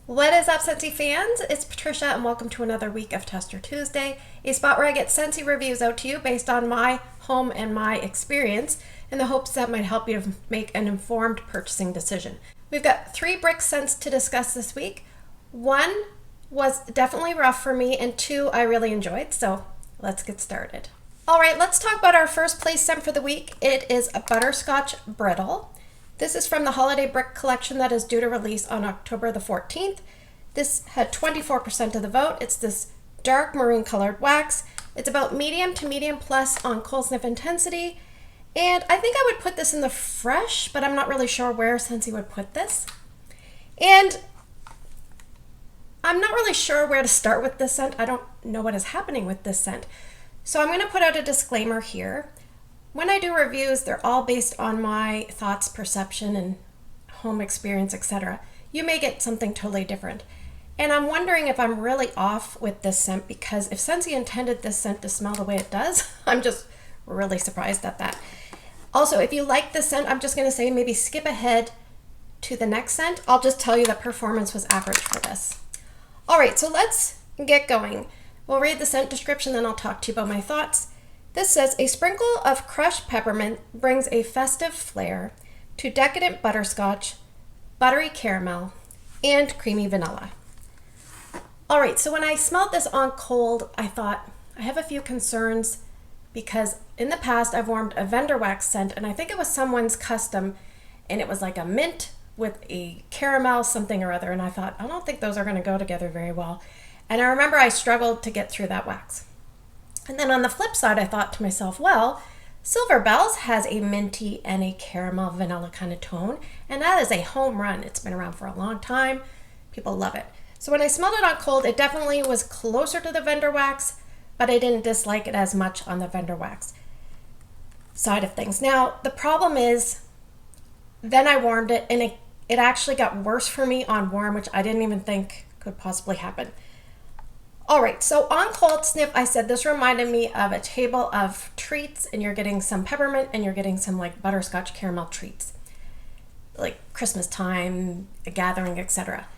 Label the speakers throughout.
Speaker 1: What is up, Scentsy fans? It's Patricia, and welcome to another week of Tester Tuesday, a spot where I get Scentsy reviews out to you based on my home and my experience in the hopes that might help you to make an informed purchasing decision. We've got 3 brick scents to discuss this week. 1 was definitely rough for me, and 2 I really enjoyed, so let's get started. All right, let's talk about our first place scent for the week. It is a Butterscotch Brittle. This is from the Holiday Brick collection that is due to release on October the 14th. This had 24% of the vote. It's this dark maroon colored wax. It's about medium to medium plus on cold sniff intensity. And I think I would put this in the fresh, but I'm not really sure where Scentsy would put this. And I'm not really sure where to start with this scent. I don't know what is happening with this scent. So I'm going to put out a disclaimer here. When I do reviews, they're all based on my thoughts, perception, and home experience, etc. You may get something totally different. And I'm wondering if I'm really off with this scent, because if Scentsy intended this scent to smell the way it does, I'm just really surprised at that. Also, if you like this scent, I'm just going to say maybe skip ahead to the next scent. I'll just tell you that performance was average for this. All right, so let's get going. We'll read the scent description, then I'll talk to you about my thoughts. This says, a sprinkle of crushed peppermint brings a festive flair to decadent butterscotch, buttery caramel, and creamy vanilla. All right, so when I smelled this on cold, I thought, I have a few concerns because in the past I've warmed a vendor wax scent, and I think it was someone's custom, and it was like a mint with a caramel something or other, and I thought, I don't think those are going to go together very well. And I remember I struggled to get through that wax. And then on the flip side, I thought to myself, well, Silver Bells has a minty and a caramel vanilla kind of tone, and that is a home run. It's been around for a long time. People love it. So when I smelled it on cold, it definitely was closer to the vendor wax, but I didn't dislike it as much on the vendor wax side of things. Now, the problem is, then I warmed it, and it actually got worse for me on warm, which I didn't even think could possibly happen. All right, so on cold sniff, I said this reminded me of a table of treats, and you're getting some peppermint and you're getting some like butterscotch caramel treats, like Christmas time, a gathering, etc.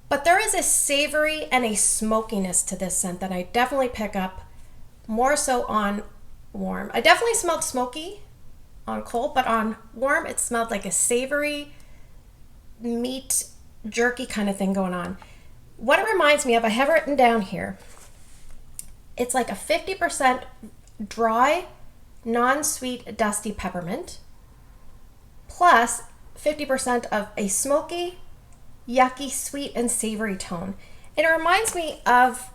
Speaker 1: But there is a savory and a smokiness to this scent that I definitely pick up more so on warm. I definitely smelled smoky on cold, but on warm, it smelled like a savory meat jerky kind of thing going on. What it reminds me of, I have it written down here. It's like a 50% dry, non-sweet, dusty peppermint, plus 50% of a smoky, yucky, sweet, and savory tone. And it reminds me of,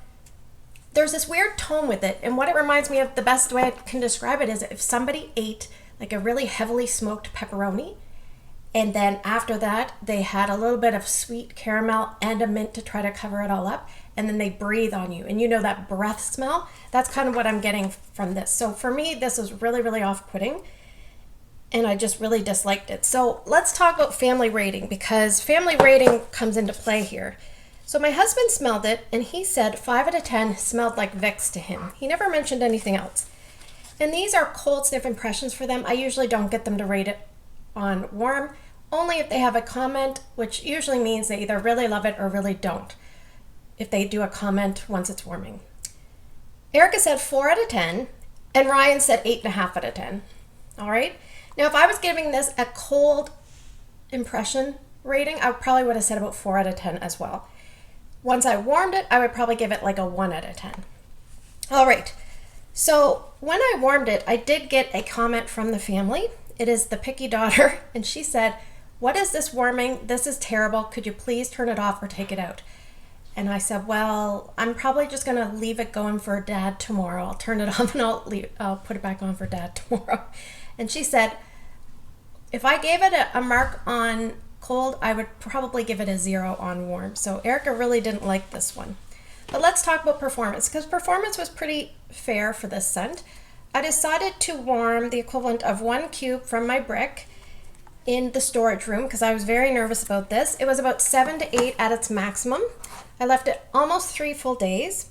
Speaker 1: there's this weird tone with it, and what it reminds me of, the best way I can describe it is if somebody ate like a really heavily smoked pepperoni, and then after that, they had a little bit of sweet caramel and a mint to try to cover it all up, and then they breathe on you. And you know that breath smell? That's kind of what I'm getting from this. So for me, this was really, really off-putting, and I just really disliked it. So let's talk about family rating, because family rating comes into play here. So my husband smelled it, and he said 5 out of 10 smelled like Vicks to him. He never mentioned anything else. And these are cold sniff impressions for them. I usually don't get them to rate it on warm, only if they have a comment, which usually means they either really love it or really don't, if they do a comment once it's warming. Erica said 4 out of 10, and Ryan said 8.5 out of 10. All right? Now, if I was giving this a cold impression rating, I probably would have said about 4 out of 10 as well. Once I warmed it, I would probably give it like a 1 out of 10. All right. So when I warmed it, I did get a comment from the family. It is the picky daughter, and she said, "What is this warming? This is terrible. Could you please turn it off or take it out?" And I said, well, I'm probably just going to leave it going for Dad tomorrow. I'll turn it off and I'll put it back on for Dad tomorrow. And she said, if I gave it a mark on cold, I would probably give it a 0 on warm. So Erica really didn't like this one. But let's talk about performance, because performance was pretty fair for this scent. I decided to warm the equivalent of 1 cube from my brick in the storage room because I was very nervous about this. It was about 7 to 8 at its maximum. I left it almost 3 full days.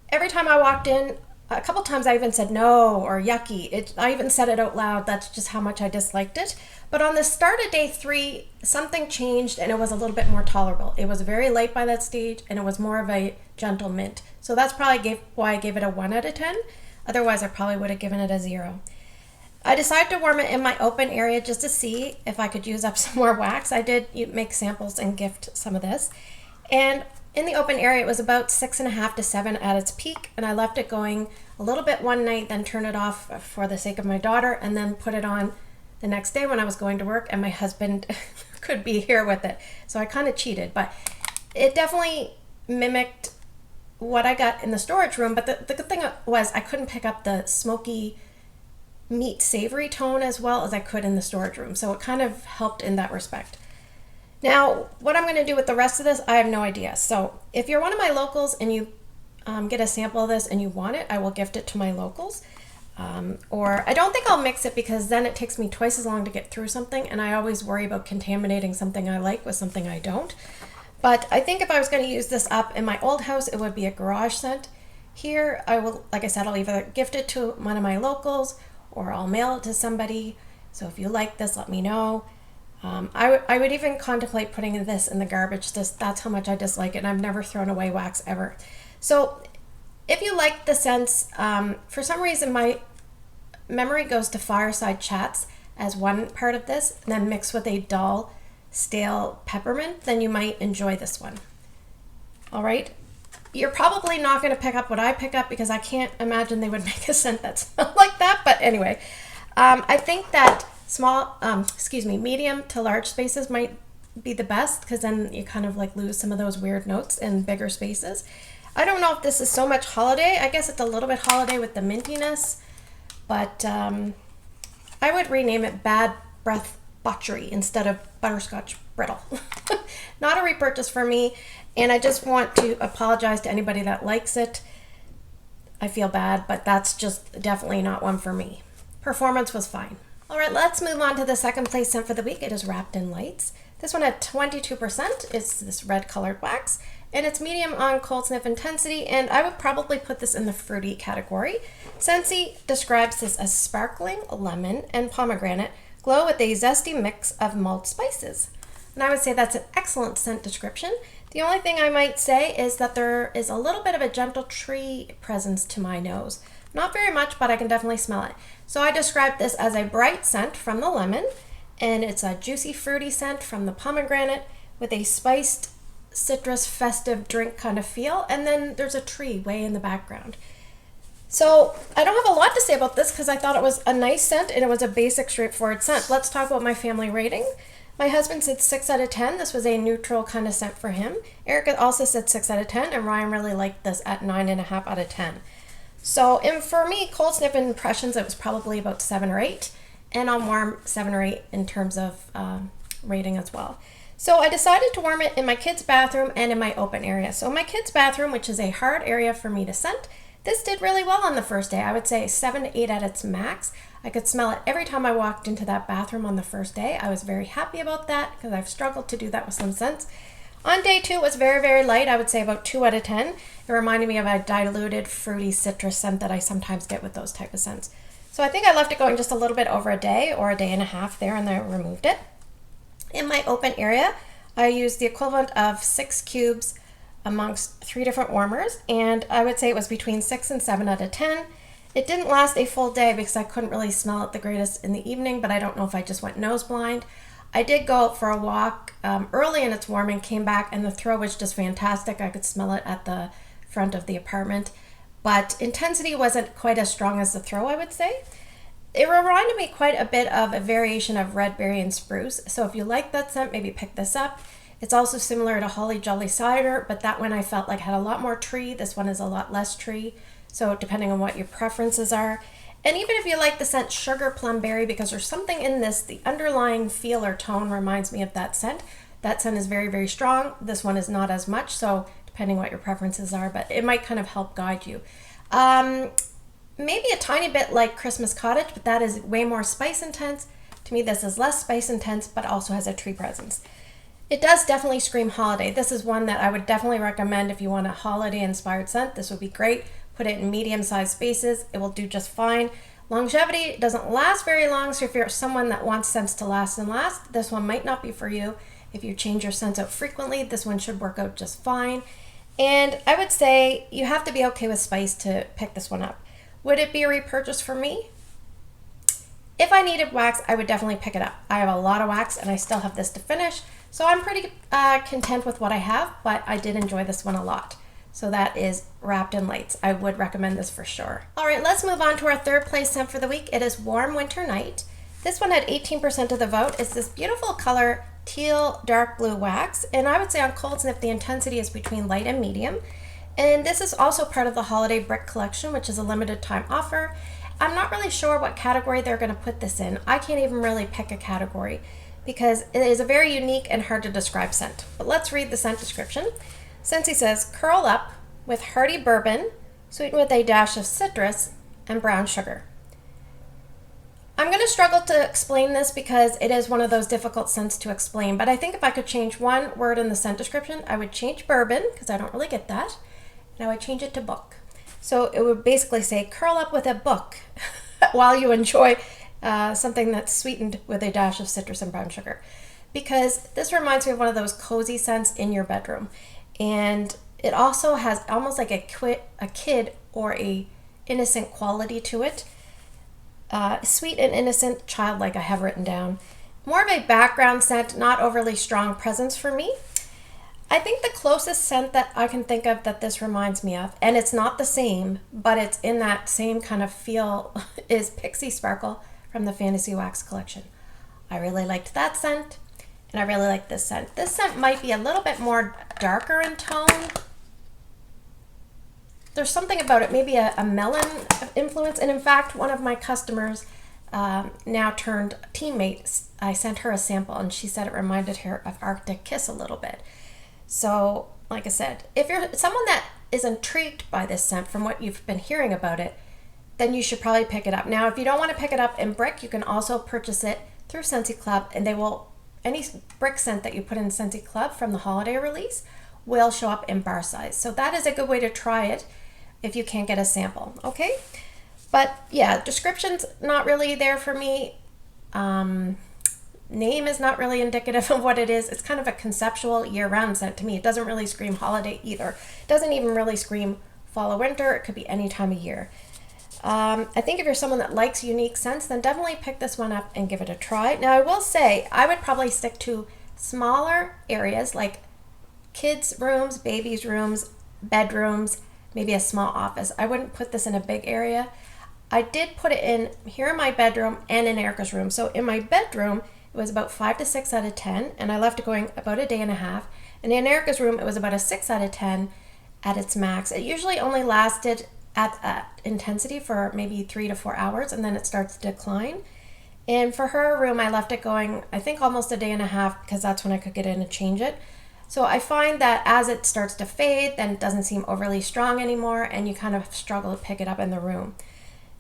Speaker 1: Every time I walked in, A couple times I even said no or yucky. I even said it out loud. That's just how much I disliked it. But on the start of day 3, something changed and it was a little bit more tolerable. It was very light by that stage and it was more of a gentle mint. So that's probably why I gave it a 1 out of 10. Otherwise, I probably would have given it a 0. I decided to warm it in my open area just to see if I could use up some more wax. I did make samples and gift some of this. And in the open area, it was about 6.5 to 7 at its peak, and I left it going a little bit one night, then turned it off for the sake of my daughter, and then put it on the next day when I was going to work, and my husband could be here with it. So I kind of cheated, but it definitely mimicked what I got in the storage room. But the good thing was I couldn't pick up the smoky meat savory tone as well as I could in the storage room. So it kind of helped in that respect. Now, what I'm going to do with the rest of this, I have no idea. So if you're one of my locals and you get a sample of this and you want it, I will gift it to my locals. Or I don't think I'll mix it because then it takes me twice as long to get through something, and I always worry about contaminating something I like with something I don't. But I think if I was going to use this up in my old house, it would be a garage scent. Here, I will, like I said, I'll either gift it to one of my locals or I'll mail it to somebody. So if you like this, let me know. I would even contemplate putting this in the garbage. That's how much I dislike it, and I've never thrown away wax ever. So if you like the scents, for some reason my memory goes to Fireside Chats as one part of this, and then mixed with a dull, stale peppermint, then you might enjoy this one. All right. You're probably not going to pick up what I pick up because I can't imagine they would make a scent that smelled like that. But anyway, I think that medium to large spaces might be the best because then you kind of like lose some of those weird notes in bigger spaces. I don't know if this is so much holiday. I guess it's a little bit holiday with the mintiness, but I would rename it Bad Breath Butchery instead of Butterscotch Brittle. Not a repurchase for me, and I just want to apologize to anybody that likes it. I feel bad, but that's just definitely not one for me. Performance was fine. All right, let's move on to the second place scent for the week. It is Wrapped in Lights. This one at 22%. It's this red colored wax, and it's medium on cold sniff intensity, and I would probably put this in the fruity category. Scentsy describes this as sparkling lemon and pomegranate glow with a zesty mix of mulled spices. And I would say that's an excellent scent description. The only thing I might say is that there is a little bit of a gentle tree presence to my nose. Not very much, but I can definitely smell it. So I described this as a bright scent from the lemon, and it's a juicy fruity scent from the pomegranate with a spiced citrus festive drink kind of feel, and then there's a tree way in the background. So I don't have a lot to say about this because I thought it was a nice scent and it was a basic straightforward scent. Let's talk about my family rating. My husband said 6 out of 10. This was a neutral kind of scent for him. Erica also said 6 out of 10, and Ryan really liked this at 9.5 out of 10. So, and for me, cold sniff impressions, it was probably about 7 or 8, and on warm, 7 or 8 in terms of rating as well. So I decided to warm it in my kids' bathroom and in my open area. So my kids' bathroom, which is a hard area for me to scent, this did really well on the first day. I would say 7 to 8 at its max. I could smell it every time I walked into that bathroom on the first day. I was very happy about that because I've struggled to do that with some scents. On day 2, it was very, very light. I would say about 2 out of 10. It reminded me of a diluted, fruity citrus scent that I sometimes get with those type of scents. So I think I left it going just a little bit over a day or a day and a half there, and then I removed it. In my open area, I used the equivalent of 6 cubes amongst 3 different warmers, and I would say it was between 6 and 7 out of 10. It didn't last a full day because I couldn't really smell it the greatest in the evening, but I don't know if I just went nose blind. I did go out for a walk early in its warming, came back, and the throw was just fantastic. I could smell it at the front of the apartment, but intensity wasn't quite as strong as the throw, I would say. It reminded me quite a bit of a variation of red berry and spruce, so if you like that scent, maybe pick this up. It's also similar to Holly Jolly Cider, but that one I felt like had a lot more tree. This one is a lot less tree, so depending on what your preferences are. And even if you like the scent Sugar Plum Berry, because there's something in this, the underlying feel or tone reminds me of that scent. That scent is very, very strong. This one is not as much, so depending what your preferences are, but it might kind of help guide you. Maybe a tiny bit like Christmas Cottage, but that is way more spice intense. To me, this is less spice intense, but also has a tree presence. It does definitely scream holiday. This is one that I would definitely recommend if you want a holiday-inspired scent. This would be great. put it in medium-sized spaces, it will do just fine. Longevity doesn't last very long, so if you're someone that wants scents to last and last, this one might not be for you. If you change your scents out frequently, this one should work out just fine. And I would say you have to be okay with spice to pick this one up. Would it be a repurchase for me? If I needed wax, I would definitely pick it up. I have a lot of wax and I still have this to finish, so I'm pretty content with what I have, but I did enjoy this one a lot. So that is Wrapped in Lights. I would recommend this for sure. All right, let's move on to our third place scent for the week. It is Warm Winter Night. This one had 18% of the vote. It's this beautiful color, teal dark blue wax, and I would say on cold sniff the intensity is between light and medium. And this is also part of the Holiday Brick Collection, which is a limited time offer. I'm not really sure what category they're going to put this in. I can't even really pick a category because it is a very unique and hard to describe scent. But let's read the scent description. Scentsy says, curl up with hearty bourbon, sweetened with a dash of citrus and brown sugar. I'm going to struggle to explain this because it is one of those difficult scents to explain, but I think if I could change one word in the scent description, I would change bourbon, because I don't really get that, and I would change it to book. So it would basically say, curl up with a book while you enjoy something that's sweetened with a dash of citrus and brown sugar. Because this reminds me of one of those cozy scents in your bedroom. And it also has almost like a kid or a innocent quality to it. Sweet and innocent, childlike, I have written down. More of a background scent, not overly strong presence for me. I think the closest scent that I can think of that this reminds me of, and it's not the same, but it's in that same kind of feel, is Pixie Sparkle from the Fantasy Wax collection. I really liked that scent, and I really like this scent. This scent might be a little bit more darker in tone. There's something about it, maybe a melon influence. And in fact, one of my customers, now turned teammate, I sent her a sample and she said it reminded her of Arctic Kiss a little bit. So, like I said, if you're someone that is intrigued by this scent from what you've been hearing about it, then you should probably pick it up. Now, if you don't want to pick it up in brick, you can also purchase it through Scentsy Club, and any brick scent that you put in Scentsy Club from the holiday release will show up in bar size. So that is a good way to try it if you can't get a sample, okay? But yeah, description's not really there for me. Name is not really indicative of what it is. It's kind of a conceptual year-round scent to me. It doesn't really scream holiday either. It doesn't even really scream fall or winter. It could be any time of year. I think if you're someone that likes unique scents, then definitely pick this one up and give it a try. Now, I will say, I would probably stick to smaller areas like kids' rooms, babies' rooms, bedrooms, maybe a small office. I wouldn't put this in a big area. I did put it in here in my bedroom and in Erica's room. So in my bedroom, it was about 5 to 6 out of 10, and I left it going about a day and a half. And in Erica's room, it was about a 6 out of 10 at its max. It usually only lasted at that intensity for maybe 3 to 4 hours, and then it starts to decline. And for her room, I left it going, I think almost a day and a half, because that's when I could get in and change it. So I find that as it starts to fade, then it doesn't seem overly strong anymore, and you kind of struggle to pick it up in the room.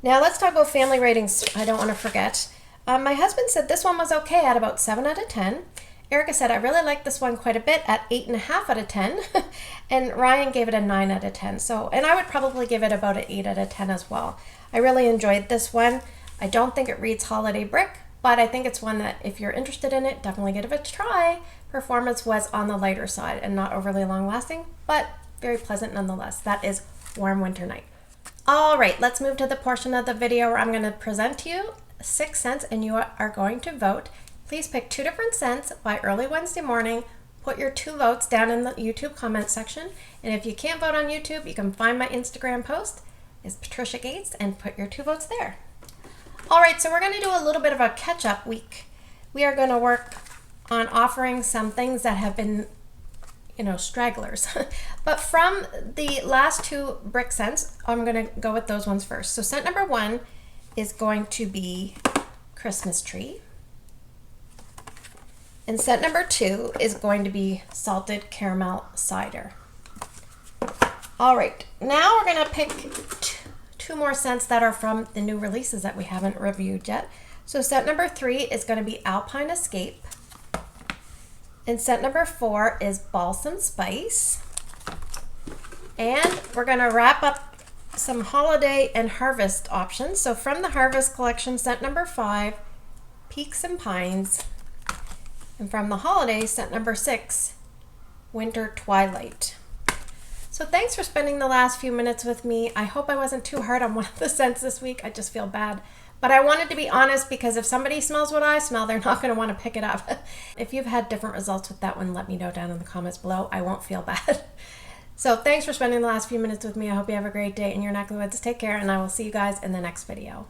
Speaker 1: Now let's talk about family ratings. I don't want to forget. My husband said this one was okay at about 7 out of 10. Erica said, I really like this one quite a bit at 8.5 out of 10. And Ryan gave it a 9 out of 10. So, and I would probably give it about an 8 out of 10 as well. I really enjoyed this one. I don't think it reads Holiday Brick, but I think it's one that if you're interested in it, definitely give it a try. Performance was on the lighter side and not overly long lasting, but very pleasant nonetheless. That is Warm Winter Night. All right, let's move to the portion of the video where I'm going to present to you 6 scents and you are going to vote. Please pick 2 different scents by early Wednesday morning. Put your 2 votes down in the YouTube comment section. And if you can't vote on YouTube, you can find my Instagram post. It's Patricia Gates, and put your 2 votes there. All right, so we're going to do a little bit of a catch-up week. We are going to work on offering some things that have been, stragglers. But from the last 2 brick scents, I'm going to go with those ones first. So scent number 1 is going to be Christmas Tree. And scent number 2 is going to be Salted Caramel Cider. All right, now we're going to pick 2 more scents that are from the new releases that we haven't reviewed yet. So scent number 3 is going to be Alpine Escape. And scent number 4 is Balsam Spice. And we're going to wrap up some holiday and harvest options. So from the Harvest Collection, scent number 5, Peaks and Pines. And from the holiday, scent number 6, Winter Twilight. So thanks for spending the last few minutes with me. I hope I wasn't too hard on one of the scents this week. I just feel bad. But I wanted to be honest because if somebody smells what I smell, they're not going to want to pick it up. If you've had different results with that one, let me know down in the comments below. I won't feel bad. So thanks for spending the last few minutes with me. I hope you have a great day in your neck of the woods. Take care, and I will see you guys in the next video.